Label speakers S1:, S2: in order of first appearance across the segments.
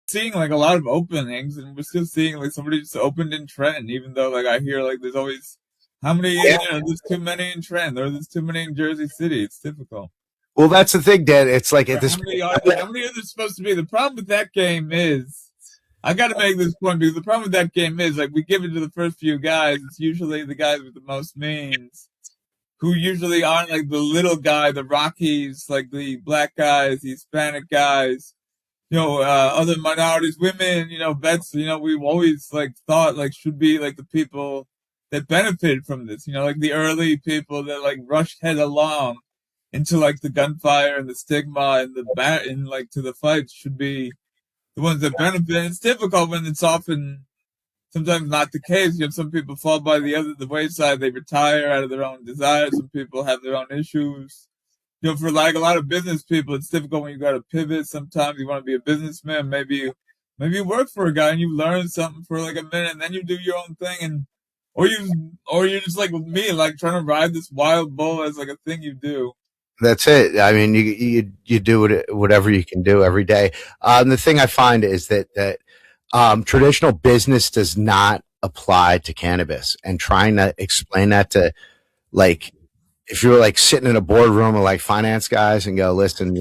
S1: seeing like a lot of openings, and we're still seeing like somebody just opened in Trenton, even though like I hear like there's always how many, there's too many in Trenton, or there's too many in Jersey City. It's difficult.
S2: Well, that's the thing, Dan. It's like at
S1: Or
S2: this.
S1: how many are there? How many are there supposed to be? The problem with that game is, I got to make this point because the problem with that game is like we give it to the first few guys. It's usually the guys with the most means, who usually aren't like the little guy, the Rockies, like the black guys, the Hispanic guys, other minorities, women, vets, we've always like thought like should be like the people that benefited from this, like the early people that like rushed head along into like the gunfire and the stigma and the bat and like to the fight should be the ones that benefit. And it's difficult when it's often sometimes not the case. You have some people fall by the wayside. They retire out of their own desire. Some people have their own issues. For like a lot of business people, it's difficult when you got to pivot. Sometimes you want to be a businessman. Maybe you work for a guy and you learn something for like a minute, and then you do your own thing, and or you're just like with me, like trying to ride this wild bull as like a thing you do.
S2: That's it. I mean, you do whatever you can do every day. The thing I find is that traditional business does not apply to cannabis, and trying to explain that to like if you're like sitting in a boardroom of like finance guys and go, listen,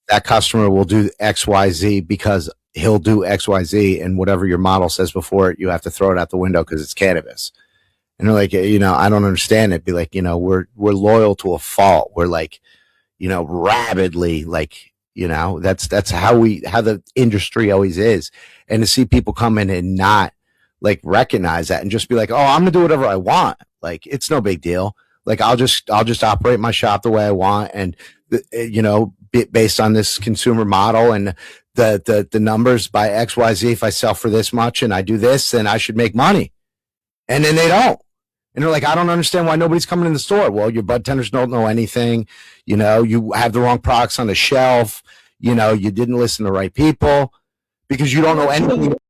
S2: that customer will do XYZ because he'll do XYZ, and whatever your model says before it, you have to throw it out the window because it's cannabis. And they're like, I don't understand it. Be like, we're loyal to a fault. We're like, rabidly like, that's how the industry always is. And to see people come in and not like recognize that and just be like, oh, I'm gonna do whatever I want. Like, it's no big deal. Like, I'll just operate my shop the way I want. And, based on this consumer model and the numbers by XYZ, if I sell for this much and I do this, then I should make money. And then they don't. And they're like, I don't understand why nobody's coming in the store. Well, your bud tenders don't know anything. You have the wrong products on the shelf. You didn't listen to the right people because you don't know anything